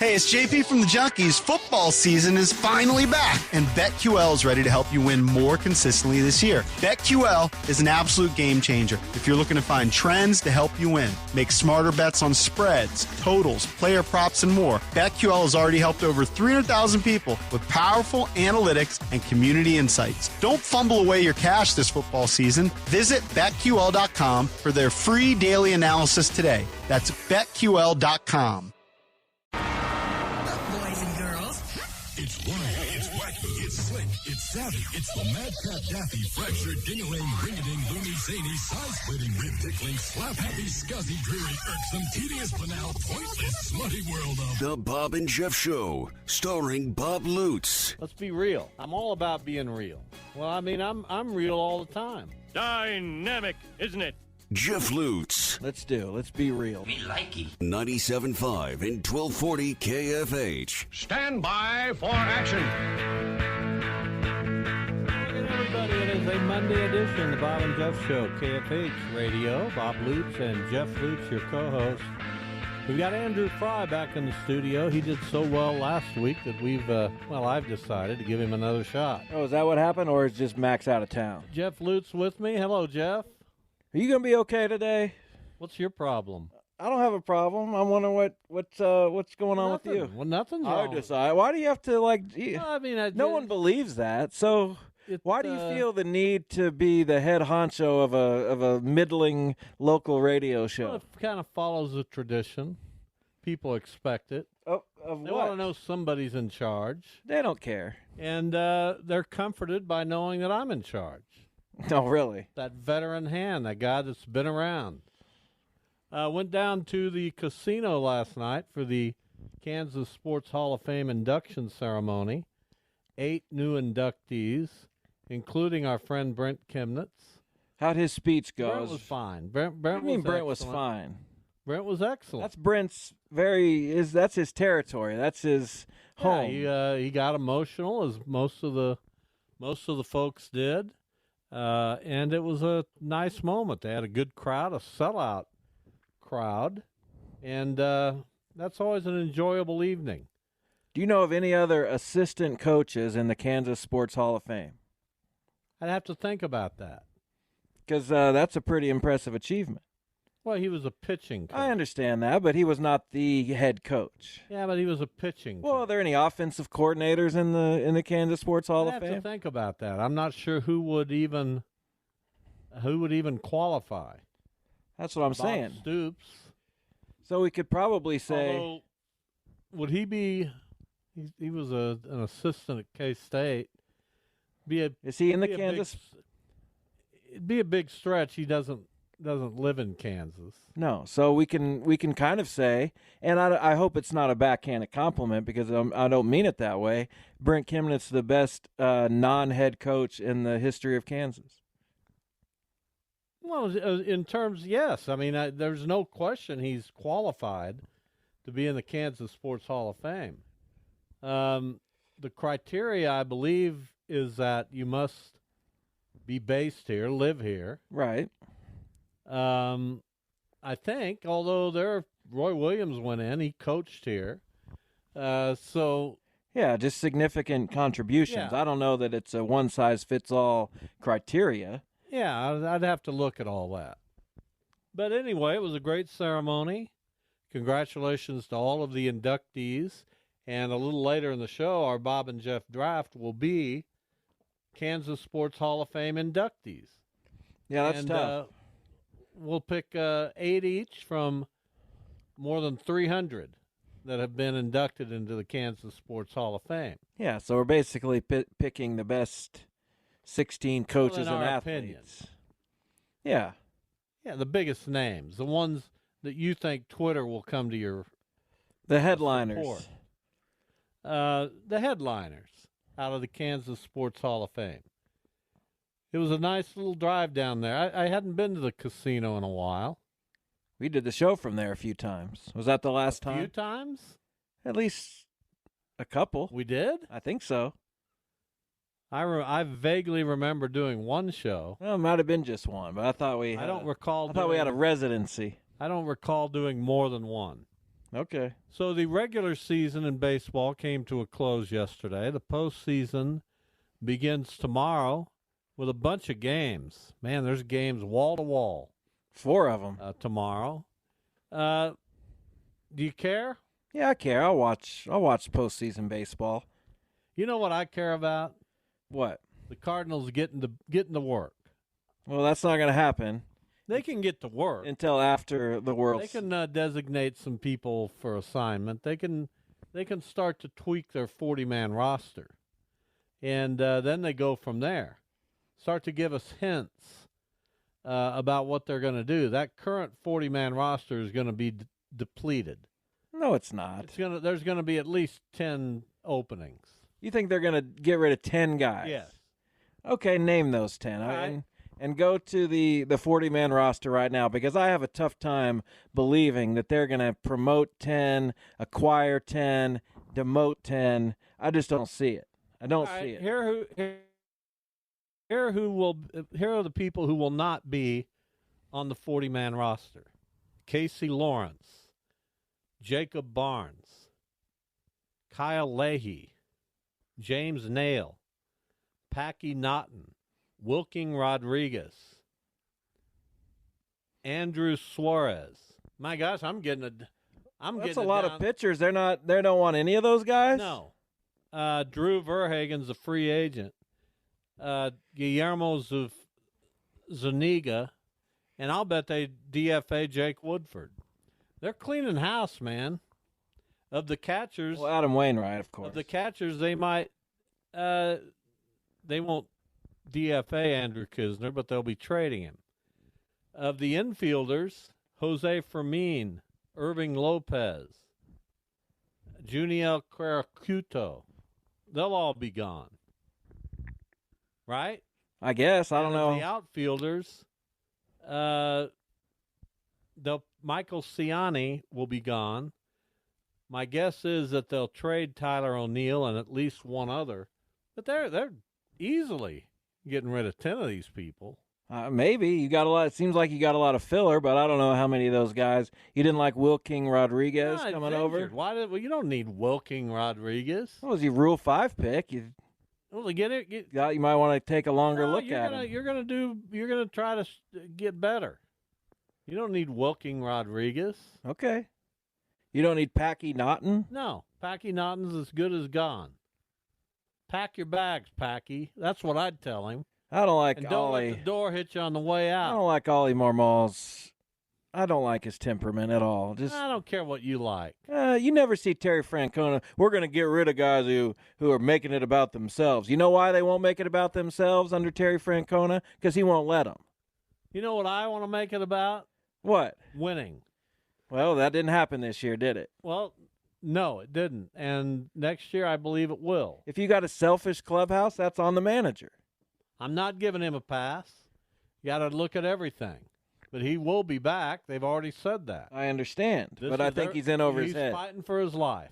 Hey, it's JP from the Junkies. Football season is finally back, and BetQL is ready to help you win more consistently this year. BetQL is an absolute game changer if you're looking to find trends to help you win. Make smarter bets on spreads, totals, player props, and more. BetQL has already helped over 300,000 people with powerful analytics and community insights. Don't fumble away your cash this football season. Visit BetQL.com for their free daily analysis today. That's BetQL.com. It's wild, it's wacky, it's slick, it's savvy, it's the madcap, daffy, fracture, ding-a-ling, ring-a-ding, loony, zany, side-splitting, rib-tickling, slap-happy, scuzzy, dreary, irksome, tedious, banal, pointless, smutty world of... The Bob and Jeff Show, starring Bob Lutz. Let's be real. I'm all about being real. Well, I mean, I'm real all the time. Dynamic, isn't it? Jeff Lutz. Let's be real. Me likey. 97.5 and 1240 KFH. Stand by for action. Hey, everybody, it is a Monday edition of the Bob and Jeff Show, KFH Radio. Bob Lutz and Jeff Lutz, your co-host. We've got Andrew Fry back in the studio. He did so well last week that I've decided to give him another shot. Oh, is that what happened, or is just Max out of town? Jeff Lutz with me. Hello, Jeff. Are you going to be okay today? What's your problem? I don't have a problem. I'm wondering what's going on with you. Well, nothing's wrong. I decide. Why do you have to, no one believes that. So why do you feel the need to be the head honcho of a middling local radio show? Well, it kind of follows a tradition. People expect it. Of They what? want to know somebody's in charge. They don't care. And they're comforted by knowing that I'm in charge. No, really. That veteran hand, that guy that's been around. Went down to the casino last night for the Kansas Sports Hall of Fame induction ceremony. 8 new inductees, including our friend Brent Kimnitz. How'd his speech go? Brent was fine. Brent What do you mean Brent excellent. was fine? Brent was excellent. That's Brent's that's his territory. That's his home. Yeah, he got emotional, as most of the folks did. And it was a nice moment. They had a good crowd, a sellout crowd, and that's always an enjoyable evening. Do you know of any other assistant coaches in the Kansas Sports Hall of Fame? I'd have to think about that. Because that's a pretty impressive achievement. Well, he was a pitching coach. I understand that, but he was not the head coach. Yeah, but he was a pitching Well, coach. are there any offensive coordinators in the Kansas Sports Hall of I'd Fame? have to think about that. I'm not sure who would even qualify. That's what I'm Bob saying. Stoops. So we could probably say, Although, would he be? He was an assistant at K-State. is he in the Kansas? It'd be a big stretch. He doesn't live in Kansas. No. So we can kind of say, and I hope it's not a backhanded compliment because I don't mean it that way. Brent Kimnitt's the best non-head coach in the history of Kansas. Well, in terms, yes. I mean, there's no question he's qualified to be in the Kansas Sports Hall of Fame. The criteria, I believe, is that you must be based here, live here. Right. I think, although Roy Williams went in, he coached here. So Yeah, just significant contributions. Yeah. I don't know that it's a one-size-fits-all criteria. yeah, I'd have to look at all that. But anyway, it was a great ceremony. Congratulations to all of the inductees. And a little later in the show, our Bob and Jeff draft will be Kansas Sports Hall of Fame inductees. Yeah, that's tough. We'll pick 8 each from more than 300 that have been inducted into the Kansas Sports Hall of Fame. Yeah, so we're basically picking the best 16 coaches in and our athletes. opinion. Yeah. Yeah, the biggest names, the ones that you think Twitter will come to your The headliners. support. The headliners out of the Kansas Sports Hall of Fame. It was a nice little drive down there. I hadn't been to the casino in a while. We did the show from there a few times. Was that the last A few time? times? At least a couple. We did? I think so. I vaguely remember doing one show. Well, it might have been just one, but I thought we had I don't recall. I thought we had a residency. I don't recall doing more than one. Okay. So the regular season in baseball came to a close yesterday. The postseason begins tomorrow with a bunch of games. Man, there's games wall to wall. 4 of them. Tomorrow. Do you care? Yeah, I care. I'll watch postseason baseball. You know what I care about? What? The Cardinals getting to work. Well, that's not going to happen They can get to work. until after the World They can designate some people for assignment. They can start to tweak their 40-man roster, and then they go from there. Start to give us hints about what they're going to do. That current 40-man roster is going to be depleted. No, it's not. There's going to be at least 10 openings. You think they're going to get rid of 10 guys? Yes. Okay, name those 10. All right. And go to the 40-man roster right now, because I have a tough time believing that they're going to promote 10, acquire 10, demote 10. I just don't see it. I don't see it. Here are the people who will not be on the 40-man roster. Casey Lawrence, Jacob Barnes, Kyle Leahy, James Nail, Packy Naughton, Wilking Rodriguez, Andrew Suarez. My gosh, That's a lot of pitchers. They don't want any of those guys? No. Drew Verhagen's a free agent. Guillermo Zuniga, and I'll bet they DFA Jake Woodford. They're cleaning house, man. Of the catchers, Well, Adam Wainwright, of course. of the catchers, they might, they won't DFA Andrew Kisner, but they'll be trading him. Of the infielders, Jose Fermin, Irving Lopez, Juniel Queracuto, they'll all be gone. Right? I guess. I don't know. The outfielders, Michael Ciani will be gone. My guess is that they'll trade Tyler O'Neill and at least one other, but they're easily getting rid of 10 of these people. Maybe you got a lot. It seems like you got a lot of filler, but I don't know how many of those guys. You didn't like Wilking Rodriguez No, coming he's over. injured. Well, you don't need Wilking Rodriguez. What was he Rule 5 pick? You might want to take a longer look at him. You're gonna try to get better. You don't need Wilking Rodriguez. Okay. You don't need Packy Naughton? No, Packy Naughton's as good as gone. Pack your bags, Packy. That's what I'd tell him. I don't like And don't Ollie. let the door hit you on the way I out. don't like Ollie Marmol's. I don't like his temperament at all. I don't care what you like. You never see Terry Francona. We're going to get rid of guys who are making it about themselves. You know why they won't make it about themselves under Terry Francona? Because he won't let them. You know what I want to make it about? What? Winning. Well, that didn't happen this year, did it? Well, no, it didn't. And next year, I believe it will. If you got a selfish clubhouse, that's on the manager. I'm not giving him a pass. You got to look at everything. But he will be back. They've already said that. I understand, but I think he's in over his head. He's fighting for his life,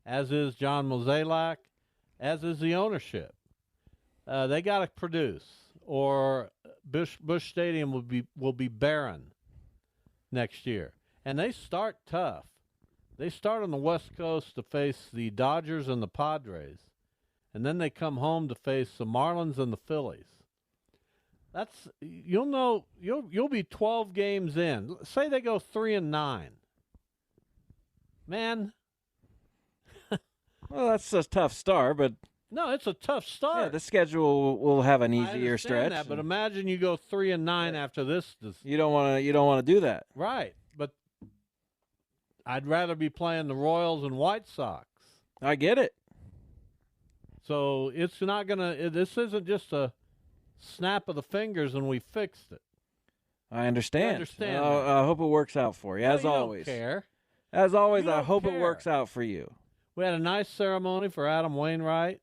as is John Mozeliak, as is the ownership. They got to produce, or Busch Stadium will be barren next year. And they start tough. They start on the West Coast to face the Dodgers and the Padres, and then they come home to face the Marlins and the Phillies. You'll be 12 games in. Say they go 3-9. Man. Well, that's a tough start, but No, it's a tough start. yeah, the schedule will have an I easier understand stretch. that, but imagine you go 3-9 after this. You don't want to do that. Right, but I'd rather be playing the Royals and White Sox. I get it. So it's not gonna. This isn't just a snap of the fingers and we fixed it. I understand. I understand I hope it works out for you, as Well, you always. Don't care. As always, You I don't hope it care. works out for you. We had a nice ceremony for Adam Wainwright.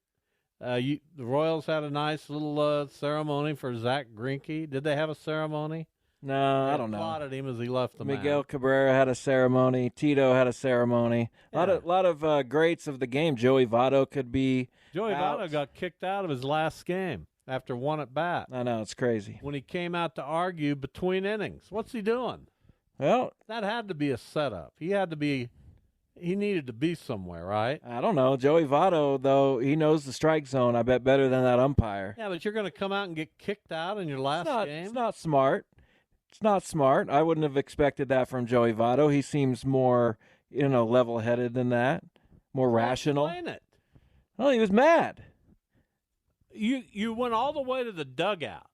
The Royals had a nice little ceremony for Zach Greinke. Did they have a ceremony? No, I They don't know. applauded him as he left the Miguel mound. Cabrera had a ceremony. Tito had a ceremony. Yeah. A lot of greats of the game. Joey Votto could be. Joey out. Votto got kicked out of his last game after one at bat I know, it's crazy. when he came out to argue between innings. What's he doing? Well, That had to be a setup. He had to be he needed to be somewhere, right? I don't know. Joey Votto, though, he knows the strike zone, I bet, better than that umpire. Yeah, but you're going to come out and get kicked out in your last game? It's not smart. It's not smart. I wouldn't have expected that from Joey Votto. He seems more, level-headed than that, more rational. Explain it. Well, he was mad. You went all the way to the dugout,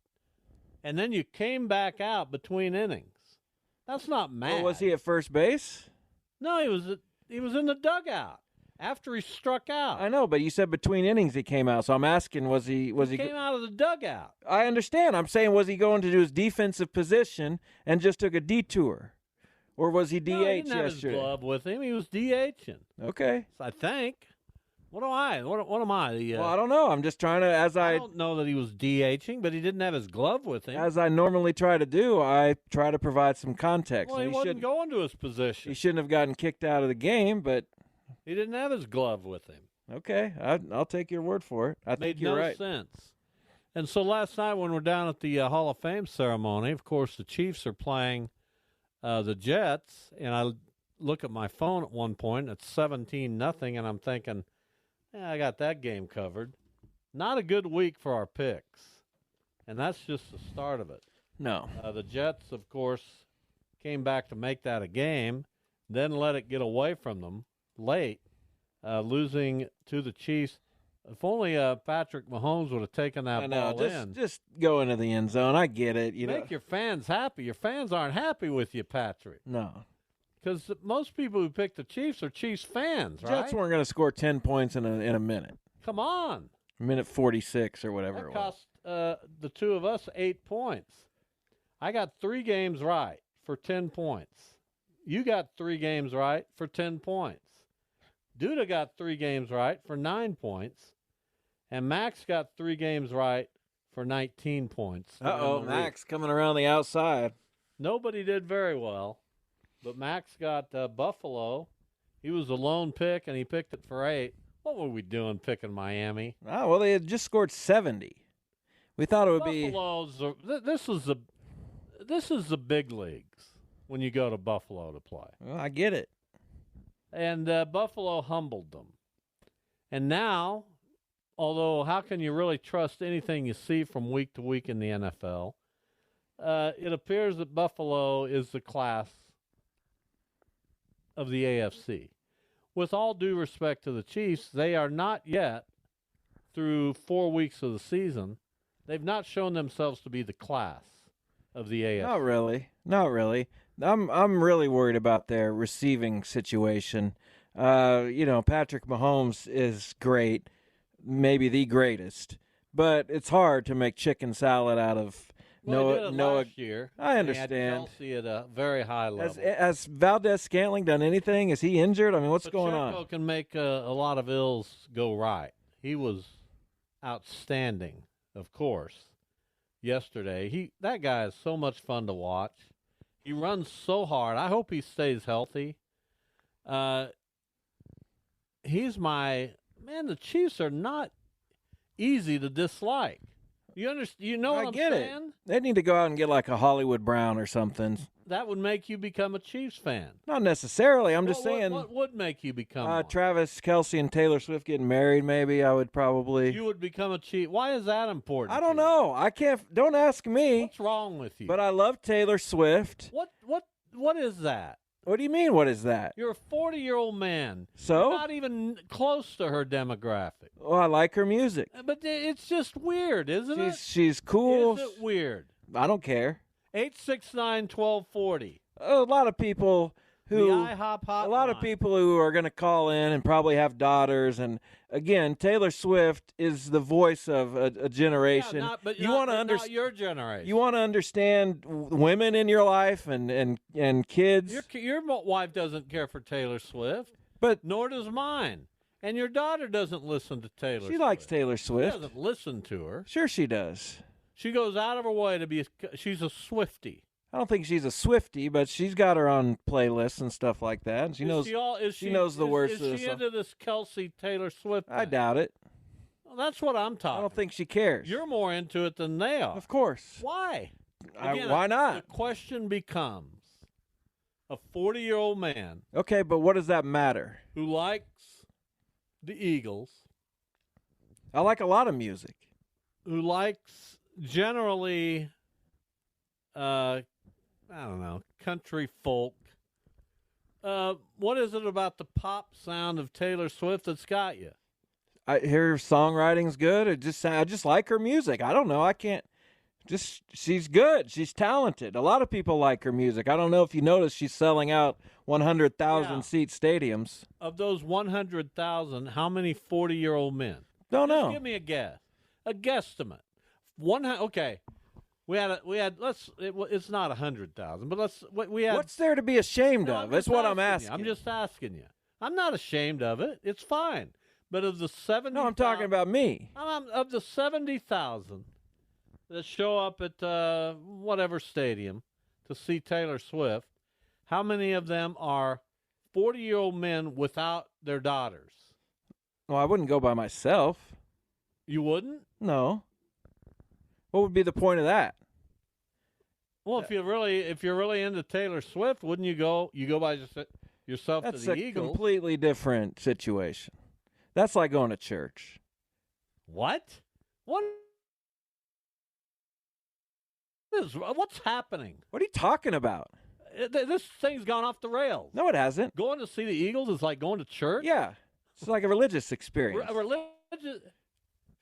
and then you came back out between innings. That's not mad. Well, was he at first base? No, he was in the dugout after he struck out. I know, but you said between innings he came out, so I'm asking, was he came out of the dugout. I understand. I'm saying, was he going to do his defensive position and just took a detour? Or was he DH No, he didn't have yesterday? his glove with him. He was DHing. Okay. I think. What am I? What am I? Well, I don't know. I'm just trying to, I don't know that he was DHing, but he didn't have his glove with him. as I normally try to do, I try to provide some context. Well, he wasn't going to his position. He shouldn't have gotten kicked out of the game, but He didn't have his glove with him. okay, I'll take your word for it. I think Made you're no right. sense. And so last night when we're down at the Hall of Fame ceremony, of course the Chiefs are playing the Jets, and I look at my phone at one point, it's 17-0, and I'm thinking, I got that game covered. Not a good week for our picks, and that's just the start of it. No. The Jets, of course, came back to make that a game, then let it get away from them late, losing to the Chiefs. If only Patrick Mahomes would have taken that ball in. Just go into the end zone. I get it. Make your fans happy. Your fans aren't happy with you, Patrick. No. Because most people who pick the Chiefs are Chiefs fans, right? Jets weren't going to score 10 points in a minute. Come on. Minute 46 or whatever That it was. cost the two of us 8 points. I got 3 games right for 10 points. You got 3 games right for 10 points. Duda got 3 games right for 9 points. And Max got 3 games right for 19 points. Uh-oh, Max coming around the outside. Nobody did very well. But Max got Buffalo. He was a lone pick, and he picked it for 8. What were we doing picking Miami? Oh, well, they had just scored 70. We thought it would Buffalo's this is the big leagues when you go to Buffalo to play. Well, I get it. And Buffalo humbled them. And now, although how can you really trust anything you see from week to week in the NFL, it appears that Buffalo is the class of the AFC. With all due respect to the Chiefs, they are not yet, through 4 weeks of the season, they've not shown themselves to be the class of the AFC. Not really. I'm really worried about their receiving situation. Patrick Mahomes is great, maybe the greatest, but it's hard to make chicken salad out of Noah. Last year. I understand. They had Kelsey at a very high level. Has Valdez Scantling done anything? Is he injured? I mean, what's going Pacheco on? Can make a lot of ills go right. He was outstanding, of course, yesterday. That guy is so much fun to watch. He runs so hard. I hope he stays healthy. He's my man. The Chiefs are not easy to dislike. You understand? You know what I'm get saying? it. They need to go out and get like a Hollywood Brown or something. That would make you become a Chiefs fan. Not necessarily. I'm just saying. What would make you become one? Travis Kelce and Taylor Swift getting married, maybe I would probably. You would become a Chief. Why is that important? I don't know. I can't. Don't ask me. What's wrong with you? But I love Taylor Swift. What is that? What do you mean? What is that? You're a 40-year-old man. So? You're not even close to her demographic. Well, I like her music. But it's just weird, isn't it? She's cool. Is it weird? I don't care. 869-1240. A lot of people who The IHOP hotline. a lot of people who are going to call in and probably have daughters, and again, Taylor Swift is the voice of a generation. Yeah, not understand your generation. You want to understand women in your life and kids. Your wife doesn't care for Taylor Swift, but nor does mine. And your daughter doesn't listen to Taylor Swift. She likes Taylor Swift. She doesn't listen to her. Sure she does. She goes out of her way to be she's a Swiftie. I don't think she's a Swiftie, but she's got her own playlists and stuff like that. And she knows the words to the Is she song. into this Kelsey Taylor Swift thing? I doubt it. Well, that's what I'm talking. I don't think she cares. You're more into it than they are. Of course. Why? Why not? The question becomes, a 40-year-old man Okay, but what does that matter? who likes the Eagles, I like a lot of music. who likes generally, I don't know, country folk. What is it about the pop sound of Taylor Swift that's got you? I hear her songwriting's good. I just like her music. I don't know. I can't. She's good. She's talented. A lot of people like her music. I don't know if you noticed she's selling out 100,000 seat stadiums. Of those 100,000, how many 40-year-old men? Don't Just know. give me a guess. A guesstimate. Okay. It's not 100,000, but we had. What's there to be ashamed No, of? That's what I'm asking. I'm just asking you. I'm not ashamed of it. It's fine. But of the 70, No, I'm talking about me. of the 70,000 that show up at whatever stadium to see Taylor Swift, how many of them are 40-year-old men without their daughters? Well, I wouldn't go by myself. You wouldn't? No. What would be the point of that? Well, if you're really into Taylor Swift, wouldn't you go? You go by yourself That's to the a Eagles. completely different situation. That's like going to church. What? What's happening? What are you talking about? This thing's gone off the rails. No, it hasn't. Going to see the Eagles is like going to church. Yeah. It's like a religious experience. Religious.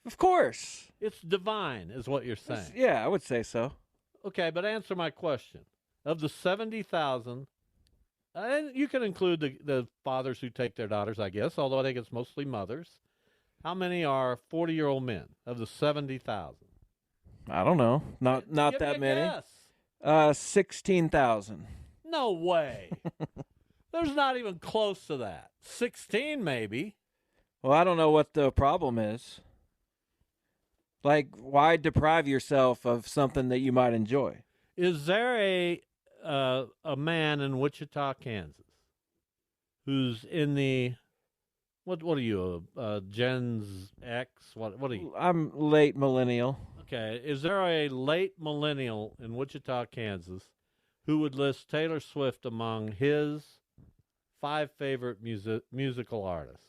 Of course. It's divine, is what you're saying. Yeah, I would say so. Okay, but answer my question. Of the 70,000, and you can include the fathers who take their daughters, I guess, although I think it's mostly mothers. How many are 40-year-old men of the 70,000? I don't know. Not Give that me a many. guess. 16,000. No way. There's not even close to that. 16 maybe. Well, I don't know what the problem is. Like, why deprive yourself of something that you might enjoy? Is there a man in Wichita, Kansas, who's in the what are you, Gen X? What are you? I'm late millennial. Okay, is there a late millennial in Wichita, Kansas, who would list Taylor Swift among his 5 favorite musical artists?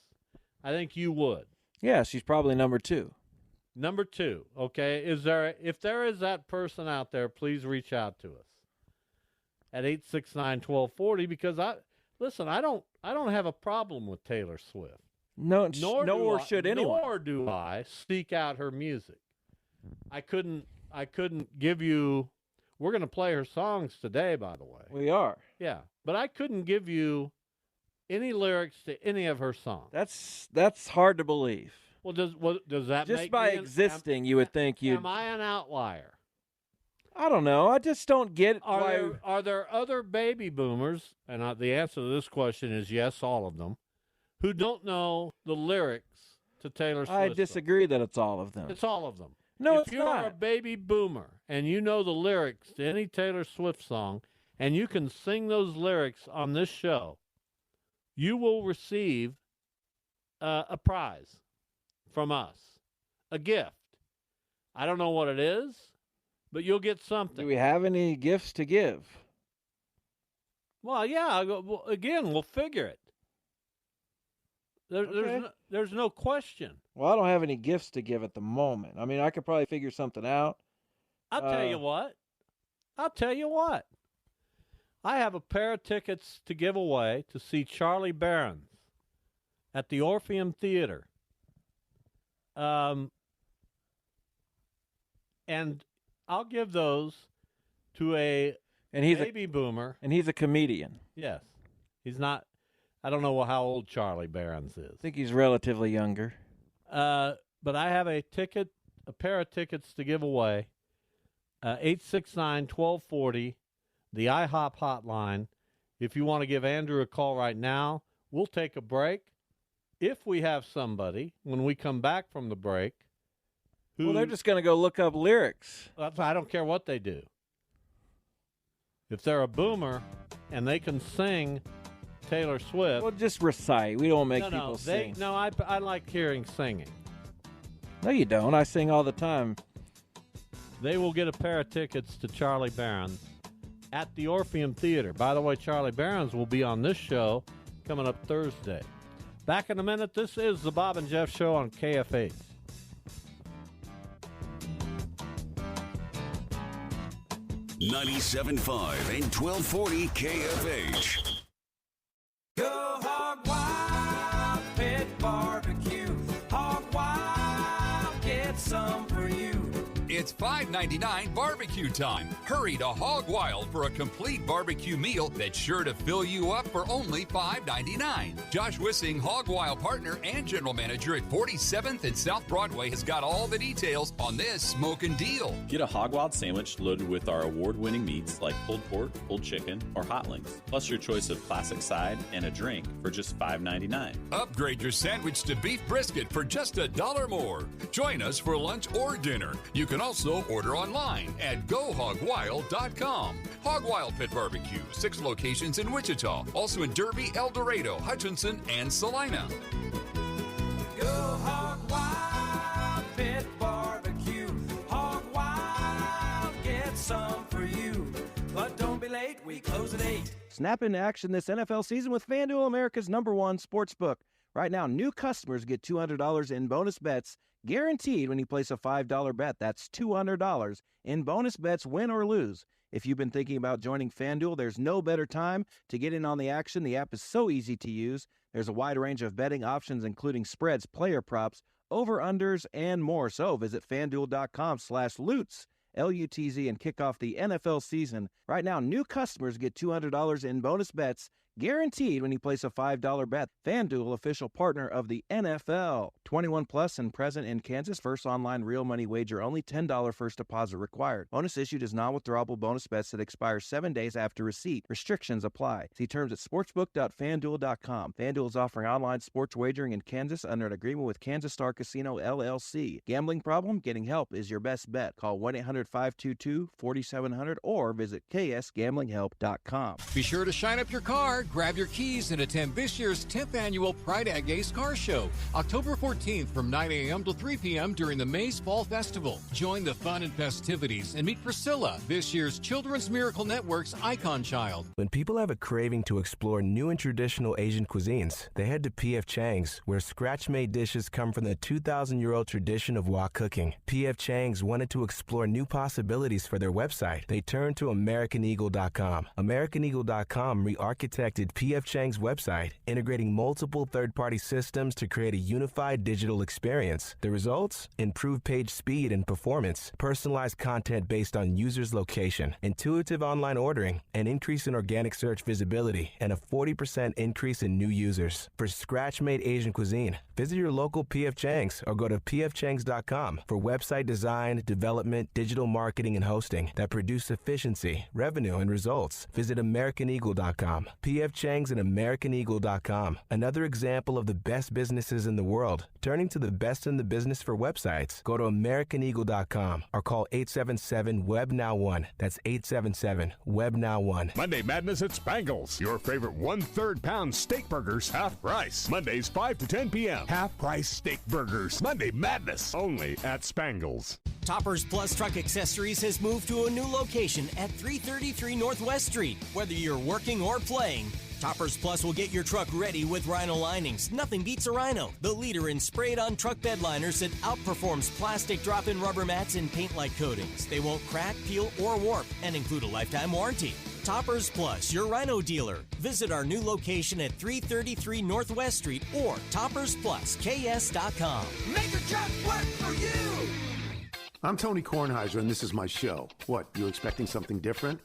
I think you would. Yeah, she's probably number 2. Number 2, okay. If there is that person out there, please reach out to us at 869-1240 because I don't have a problem with Taylor Swift. No, nor should anyone. Nor do I seek out her music. I couldn't give you. We're going to play her songs today, by the way. We are. Yeah, but I couldn't give you any lyrics to any of her songs. That's hard to believe. Well, does that Just make by me existing, you would think you'd. Am I an outlier? I don't know. I just don't get why. Are there other baby boomers, and the answer to this question is yes, all of them, who don't know the lyrics to Taylor Swift? I disagree that it's all of them. It's all of them. No, if it's you're a not. baby boomer and you know the lyrics to any Taylor Swift song and you can sing those lyrics on this show, you will receive a prize from us, a gift. I don't know what it is, but you'll get something. Do we have any gifts to give? Well, yeah. Again, we'll figure it. Okay. There's no question. Well, I don't have any gifts to give at the moment. I mean, I could probably figure something out. I'll tell you what. I have a pair of tickets to give away to see Charlie Barron's at the Orpheum Theater. And I'll give those to a baby boomer. And he's a comedian. Yes. He's not. I don't know how old Charlie Barron's is. I think he's relatively younger. But I have a pair of tickets to give away. 869-1240, the IHOP hotline. If you want to give Andrew a call right now, we'll take a break. If we have somebody, when we come back from the break, Well, they're just going to go look up lyrics. I don't care what they do. If they're a boomer and they can sing Taylor Swift. Well, just recite. We don't make people sing. I like hearing singing. No, you don't. I sing all the time. They will get a pair of tickets to Charlie Barron's at the Orpheum Theater. By the way, Charlie Barons will be on this show coming up Thursday. Back in a minute. This is the Bob and Jeff Show on KFH. 97.5 and 1240 KFH. Go Hog Wild Pit Barbecue. Hog Wild, get some for you. It's $5.99 barbecue time. Hurry to Hog Wild for a complete barbecue meal that's sure to fill you up for only $5.99. Josh Wissing, Hog Wild partner and general manager at 47th and South Broadway, has got all the details on this smoking deal. Get a Hog Wild sandwich loaded with our award-winning meats like pulled pork, pulled chicken, or hot links, plus your choice of classic side and a drink for just $5.99. Upgrade your sandwich to beef brisket for just $1 more. Join us for lunch or dinner. You can also order online at GoHogWild.com. Hog Wild Pit Barbecue, 6 locations in Wichita, also in Derby, El Dorado, Hutchinson, and Salina. Go Hog Wild Pit Barbecue. Hog Wild, get some for you. But don't be late, we close at 8. Snap into action this NFL season with FanDuel, America's #1 sportsbook. Right now, new customers get $200 in bonus bets guaranteed when you place a $5 bet. That's $200 in bonus bets, win or lose. If you've been thinking about joining FanDuel, there's no better time to get in on the action. The app is so easy to use. There's a wide range of betting options, including spreads, player props, over-unders, and more. So visit FanDuel.com/Lutz, L-U-T-Z, and kick off the NFL season. Right now, new customers get $200 in bonus bets guaranteed when you place a $5 bet. FanDuel, official partner of the NFL. 21 plus and present in Kansas. First online real money wager only. $10 first deposit required. Bonus issued is non-withdrawable bonus bets that expire 7 days after receipt. Restrictions apply. See terms at sportsbook.fanduel.com. FanDuel is offering online sports wagering in Kansas under an agreement with Kansas Star Casino, LLC. Gambling problem? Getting help is your best bet. Call 1-800-522-4700 or visit ksgamblinghelp.com. Be sure to shine up your car, grab your keys, and attend this year's 10th annual Pride Ag Ace Car Show, October 14th from 9 a.m. to 3 p.m. during the Mays Fall Festival. Join the fun and festivities and meet Priscilla, this year's Children's Miracle Network's icon child. When people have a craving to explore new and traditional Asian cuisines, they head to P.F. Chang's, where scratch-made dishes come from the 2,000-year-old tradition of wok cooking. P.F. Chang's wanted to explore new possibilities for their website. They turned to AmericanEagle.com. AmericanEagle.com re-architected P.F. Chang's website, integrating multiple third-party systems to create a unified digital experience. The results? Improved page speed and performance, personalized content based on users' location, intuitive online ordering, an increase in organic search visibility, and a 40% increase in new users. For scratch-made Asian cuisine, visit your local P.F. Chang's or go to pfchangs.com for website design, development, digital marketing, and hosting that produce efficiency, revenue, and results. Visit AmericanEagle.com. P.F. Chang's and AmericanEagle.com. Another example of the best businesses in the world, turning to the best in the business for websites. Go to AmericanEagle.com or call 877-WEB-NOW1. That's 877-WEB-NOW1. Monday Madness at Spangles. Your favorite 1/3 pound steak burgers, half price. Mondays 5 to 10 p.m. Half price steak burgers. Monday Madness. Only at Spangles. Toppers Plus Truck Accessories has moved to a new location at 333 Northwest Street. Whether you're working or playing, Toppers Plus will get your truck ready with Rhino linings. Nothing beats a Rhino, the leader in sprayed-on truck bed liners that outperforms plastic drop-in rubber mats and paint-like coatings. They won't crack, peel, or warp and include a lifetime warranty. Toppers Plus, your Rhino dealer. Visit our new location at 333 Northwest Street or toppersplusks.com. Make your truck work for you! I'm Tony Kornheiser, and this is my show. What, you expecting something different?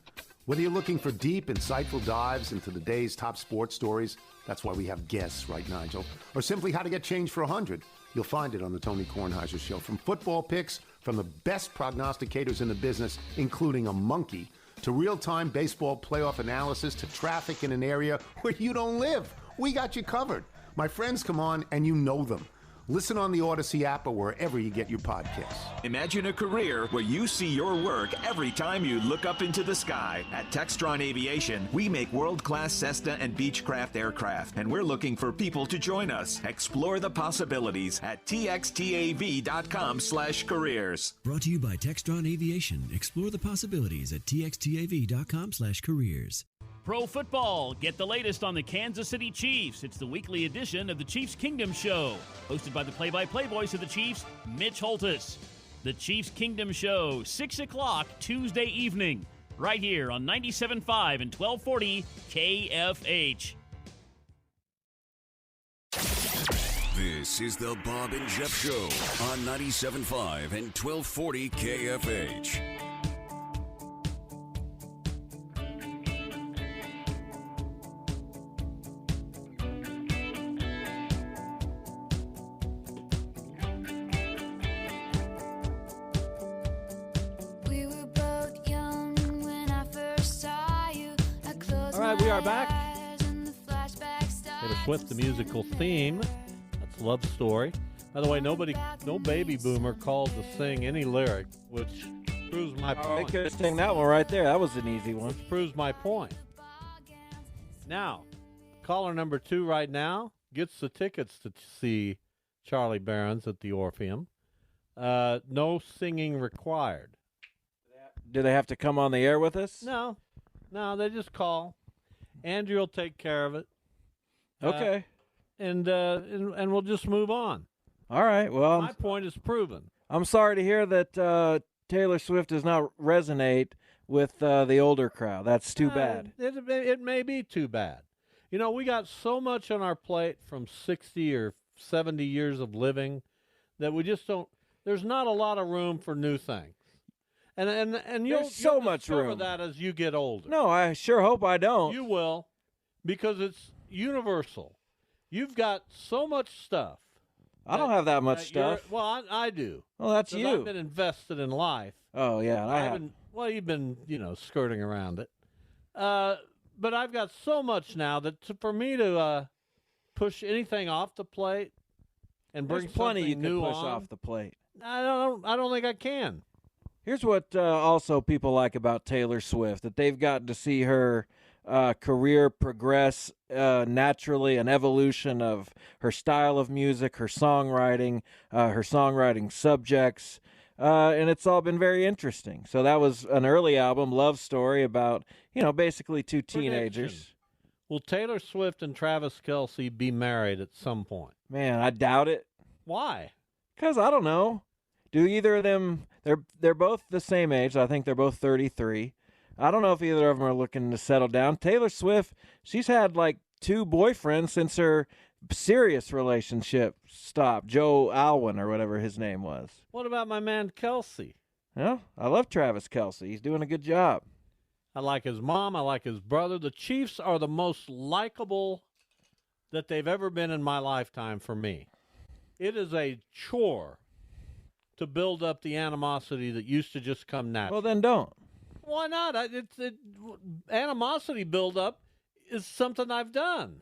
Whether you're looking for deep, insightful dives into the day's top sports stories, that's why we have guests, right, Nigel? Or simply how to get change for 100, you'll find it on the Tony Kornheiser Show. From football picks from the best prognosticators in the business, including a monkey, to real-time baseball playoff analysis, to traffic in an area where you don't live. We got you covered. My friends come on, and you know them. Listen on the Odyssey app or wherever you get your podcasts. Imagine a career where you see your work every time you look up into the sky. At Textron Aviation, we make world-class Cessna and Beechcraft aircraft, and we're looking for people to join us. Explore the possibilities at txtav.com/careers. Brought to you by Textron Aviation. Explore the possibilities at txtav.com/careers. Pro football. Get the latest on the Kansas City Chiefs. It's the weekly edition of the Chiefs Kingdom Show, hosted by the play-by-play voice of the Chiefs, Mitch Holtis. The Chiefs Kingdom Show, 6 o'clock Tuesday evening, right here on 97.5 and 1240 KFH. This is the Bob and Jeff Show on 97.5 and 1240 KFH. We are back. Taylor Swift, the musical theme. That's Love Story. By the way, no baby boomer called to sing any lyric, which proves my point. They could have sang that one right there. That was an easy one. Which proves my point. Now, caller number 2 right now gets the tickets to see Charlie Barons at the Orpheum. No singing required. Do they have to come on the air with us? No, they just call. Andrew will take care of it. Okay. And we'll just move on. All right. Well, my point is proven. I'm sorry to hear that Taylor Swift does not resonate with the older crowd. That's too bad. It may be too bad. You know, we got so much on our plate from 60 or 70 years of living that we just don't. There's not a lot of room for new things. And you'll so much discover room that as you get older. No, I sure hope I don't. You will, because it's universal. You've got so much stuff. I don't have that much stuff. Well, I do. Well, that's you. I've been invested in life. Oh yeah, I have. Well, you've been skirting around it. But I've got so much now that for me to push anything off the plate and bring There's plenty you something new can push on, off the plate. I don't think I can. Here's what also people like about Taylor Swift, that they've gotten to see her career progress naturally, an evolution of her style of music, her songwriting subjects, and it's all been very interesting. So that was an early album, Love Story, about, basically two teenagers. Prediction. Will Taylor Swift and Travis Kelce be married at some point? Man, I doubt it. Why? Because I don't know. Do either of them? They're both the same age. I think they're both 33. I don't know if either of them are looking to settle down. Taylor Swift, she's had like 2 boyfriends since her serious relationship stopped. Joe Alwyn or whatever his name was. What about my man Kelce? Well, I love Travis Kelce. He's doing a good job. I like his mom. I like his brother. The Chiefs are the most likable that they've ever been in my lifetime for me. It is a chore to build up the animosity that used to just come naturally. Well, then don't. Why not? Animosity buildup is something I've done.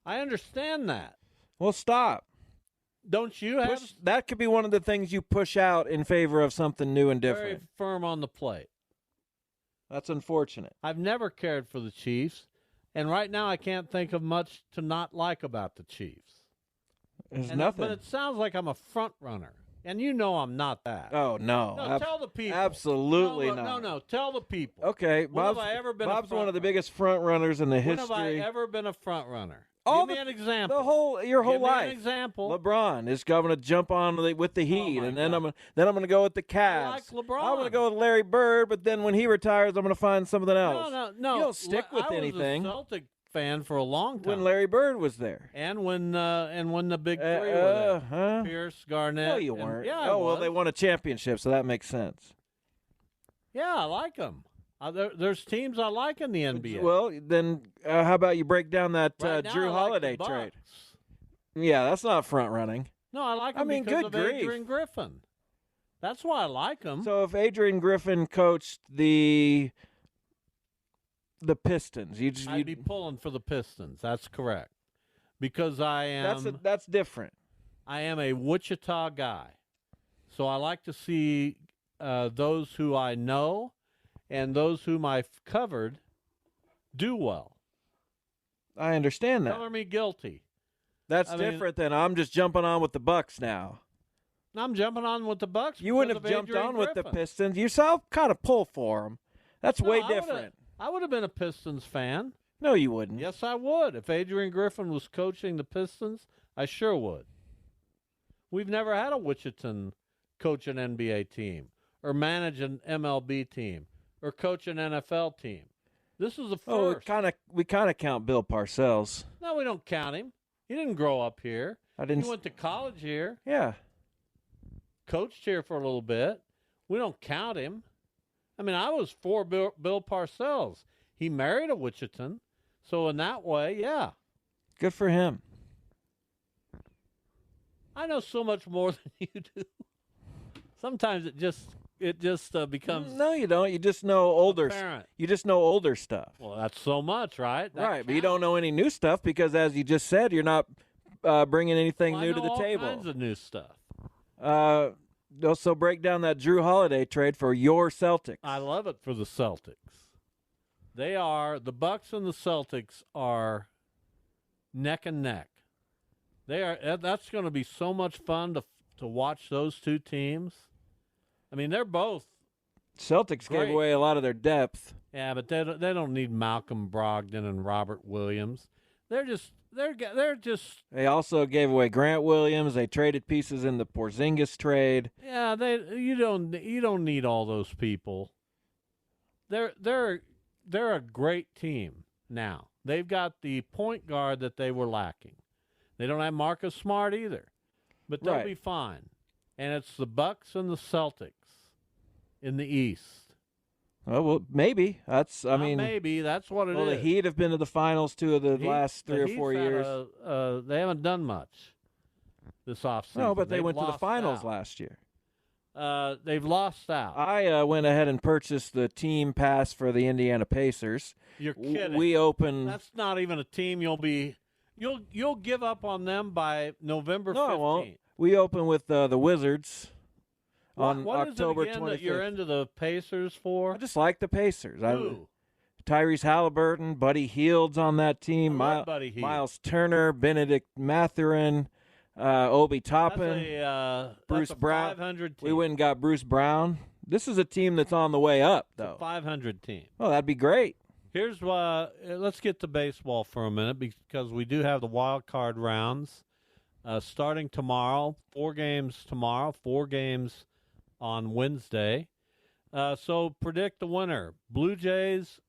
I understand that. Well, stop. Don't you have? That could be one of the things you push out in favor of something new and different. Very firm on the plate. That's unfortunate. I've never cared for the Chiefs, and right now I can't think of much to not like about the Chiefs. There's nothing. But it sounds like I'm a front runner. And you know I'm not that. Oh, no. No, tell the people. Absolutely not. No, tell the people. Okay, Bob's one of the biggest front runners in the history. When have I ever been a front runner? Give me an example. Your whole Give me life. An example. LeBron is going to jump on with the Heat, and then I'm going to go with the Cavs. I like LeBron. I'm going to go with Larry Bird, but then when he retires, I'm going to find something else. No. You don't stick with anything. I was a Celtic fan for a long time. When Larry Bird was there, and when the big 3 were there, Pierce, Garnett. No, you weren't. Yeah, well, they won a championship, so that makes sense. Yeah, I like them. There's teams I like in the NBA. Well, then how about you break down that right Drew now, Holiday like trade? Yeah, that's not front running. No, I like him because of Adrian Griffin. That's why I like him. So if Adrian Griffin coached the Pistons, I'd be pulling for the Pistons. That's correct. Because I am. That's different. I am a Wichita guy. So I like to see those who I know and those whom I've covered do well. I understand that. Color me guilty. That's I mean, different than I'm just jumping on with the Bucks now. I'm jumping on with the Bucks. You wouldn't have jumped on with the Pistons. You saw kind of pull for them. That's way different. I would have been a Pistons fan. No, you wouldn't. Yes, I would. If Adrian Griffin was coaching the Pistons, I sure would. We've never had a Wichitan coach an NBA team or manage an MLB team or coach an NFL team. This is the first. Oh, we kind of count Bill Parcells. No, we don't count him. He didn't grow up here. He went to college here. Yeah. Coached here for a little bit. We don't count him. I mean, I was for Bill Parcells. He married a Wichitan. So in that way, yeah. Good for him. I know so much more than you do. Sometimes it just becomes. No, you don't. You just know older. Apparent. You just know older stuff. Well, that's so much, right? Right, but you don't know any new stuff because, as you just said, you're not bringing anything new to the table. All kinds of new stuff. Also, break down that Drew Holiday trade for your Celtics. I love it for the Celtics. The Bucks and the Celtics are neck and neck. That's going to be so much fun to watch those two teams. I mean, they're both. Celtics great. gave away a lot of their depth. Yeah, but they don't need Malcolm Brogdon and Robert Williams. They're just. They also gave away Grant Williams. They traded pieces in the Porzingis trade. Yeah, you don't need all those people. They're a great team now. They've got the point guard that they were lacking. They don't have Marcus Smart either, but they'll be fine. And it's the Bucks and the Celtics in the East. Oh, well, maybe. Maybe. That's what it is. Well, the Heat have been to the finals 2 of the last 3 or 4 years. They haven't done much this offseason. No, but they went to the finals last year. They've lost out. I went ahead and purchased the team pass for the Indiana Pacers. You're kidding. We open. That's not even a team you'll give up on them by November 15th. No, I won't. We open with the Wizards. On what October is it again 25th. that you're into the Pacers for? I just like the Pacers. Who? Tyrese Halliburton, Buddy Hield's on that team. Buddy Hield. Miles Turner, Benedict Mathurin, Obi Toppin, Bruce that's a Brown. 500 team. We went and got Bruce Brown. This is a team that's on the way up, though. It's a 500 team. Oh, that'd be great. Here's let's get to baseball for a minute because we do have the wild card rounds starting tomorrow. 4 games tomorrow, 4 games on Wednesday. So predict the winner. Blue Jays,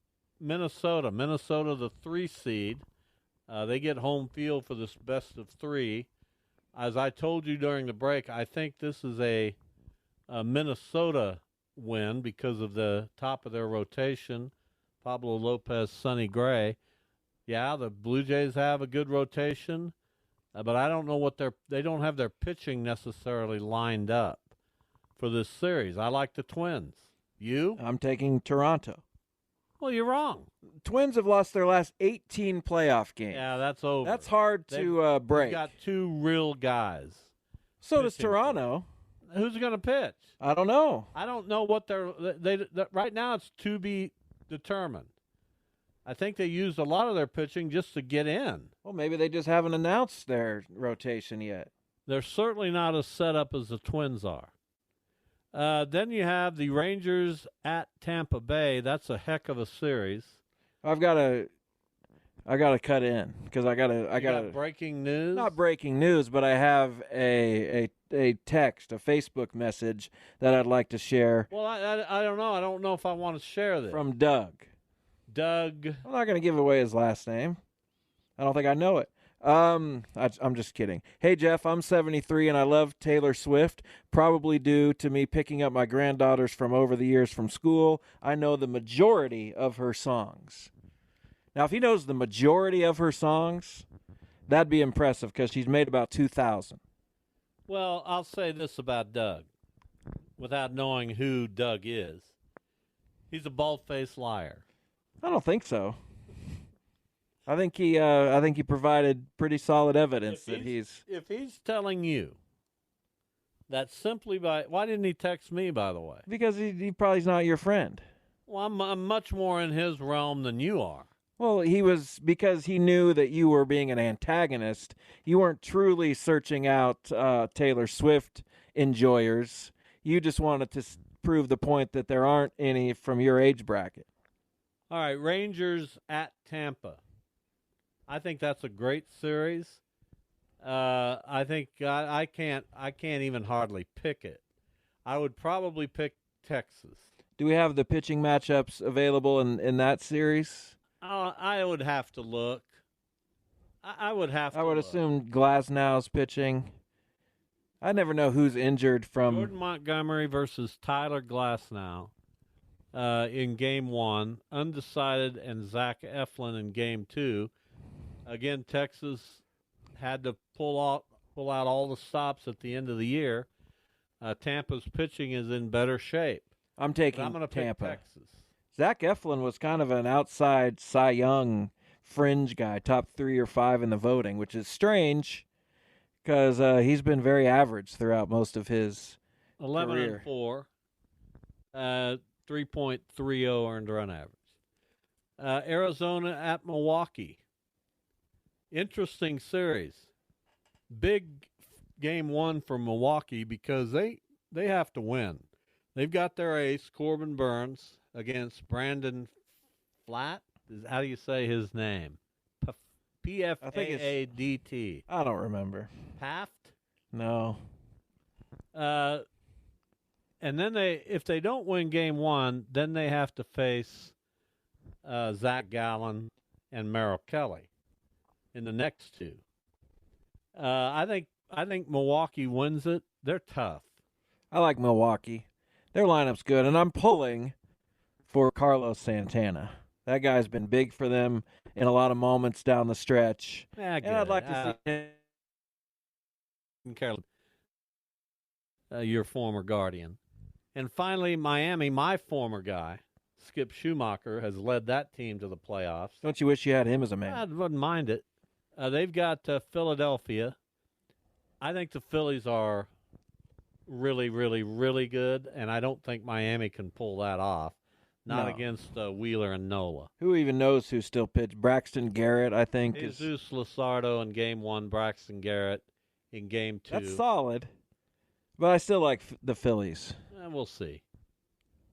Minnesota. Minnesota, the 3 seed. They get home field for this best of 3. As I told you during the break, I think this is a Minnesota win because of the top of their rotation. Pablo Lopez, Sonny Gray. Yeah, the Blue Jays have a good rotation, but I don't know they don't have their pitching necessarily lined up for this series. I like the Twins. You? I'm taking Toronto. Well, you're wrong. Twins have lost their last 18 playoff games. Yeah, that's over. That's hard to break. They've got 2 real guys. So does Toronto. Who's going to pitch? I don't know. I don't know what they right now it's to be determined. I think they used a lot of their pitching just to get in. Well, maybe they just haven't announced their rotation yet. They're certainly not as set up as the Twins are. Then you have the Rangers at Tampa Bay. That's a heck of a series. I gotta cut in because I gotta breaking news. Not breaking news, but I have a text, a Facebook message that I'd like to share. Well, I don't know. I don't know if I want to share this. From Doug. Doug. I'm not going to give away his last name. I don't think I know it. I'm just kidding. Hey, Jeff, I'm 73 and I love Taylor Swift, probably due to me picking up my granddaughters from over the years from school. I know the majority of her songs. Now, if he knows the majority of her songs, that'd be impressive because she's made about 2,000. Well, I'll say this about Doug, without knowing who Doug is. He's a bald-faced liar. I don't think so. I think he provided pretty solid evidence that he's. If he's telling you that simply by why didn't he text me, by the way? Because he probably's not your friend. Well, I'm much more in his realm than you are. Well, because he knew that you were being an antagonist. You weren't truly searching out Taylor Swift enjoyers. You just wanted to prove the point that there aren't any from your age bracket. All right, Rangers at Tampa. I think that's a great series. I think I can't even hardly pick it. I would probably pick Texas. Do we have the pitching matchups available in that series? I would have to look. I would have to I would look. assume Glasnow's pitching. I never know who's injured from. Jordan Montgomery versus Tyler Glasnow in Game 1. Undecided, and Zach Eflin in Game 2. Again, Texas had to pull out all the stops at the end of the year. Tampa's pitching is in better shape. I'm taking I'm going to pick Tampa. Texas. Zach Eflin was kind of an outside Cy Young fringe guy, top 3 or 5 in the voting, which is strange because he's been very average throughout most of his 11 career. and 4, 3.30 earned run average. Arizona at Milwaukee. Interesting series. Big Game 1 for Milwaukee because they have to win. They've got their ace, Corbin Burns, against Brandon Flatt. How do you say his name? P-F-A-A-D-T. I don't remember. Paft? No. And then if they don't win Game 1, then they have to face Zach Gallen and Merrill Kelly in the next two. I think Milwaukee wins it. They're tough. I like Milwaukee. Their lineup's good, and I'm pulling for Carlos Santana. That guy's been big for them in a lot of moments down the stretch. Yeah, and I'd like to see Carolyn, your former Guardian. And finally, Miami, my former guy, Skip Schumacher, has led that team to the playoffs. Don't you wish you had him as a man? I wouldn't mind it. They've got Philadelphia. I think the Phillies are really, really, really good, and I don't think Miami can pull that off. Not No. against Wheeler and Nola. Who even knows who still pitched? Braxton Garrett, I think. Jesus Luzardo in Game 1, Braxton Garrett in Game 2. That's solid. But I still like the Phillies. We'll see.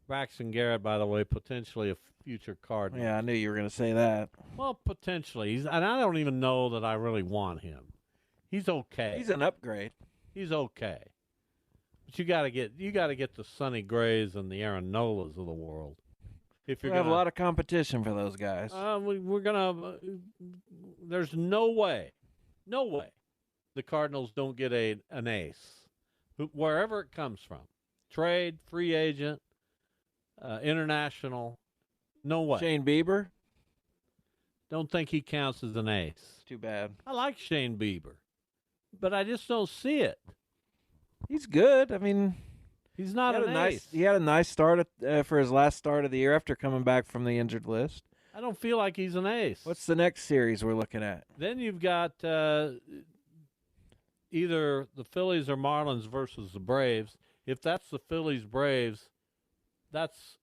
Braxton Garrett, by the way, potentially a future Cardinal. Yeah, I knew you were going to say that. Well, potentially. And I don't even know that I really want him. He's okay. He's an upgrade. He's okay. But you got to get the Sonny Grays and the Aaron Nolas of the world. If We you're have a lot of competition for those guys. we're gonna. There's no way the Cardinals don't get an ace, wherever it comes from, trade, free agent, international. No way. Shane Bieber? Don't think he counts as an ace. Too bad. I like Shane Bieber, but I just don't see it. He's good. I mean, he's not an ace. He had a nice start for his last start of the year after coming back from the injured list. I don't feel like he's an ace. What's the next series we're looking at? Then you've got either the Phillies or Marlins versus the Braves. If that's the Phillies-Braves, that's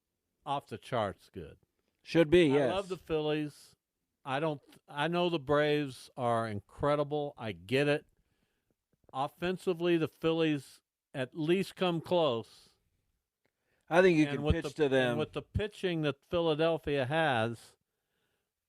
off the charts good. Should be, yes. I love the Phillies. I know the Braves are incredible. I get it. Offensively, the Phillies at least come close. I think you And can with pitch to them. And with the pitching that Philadelphia has,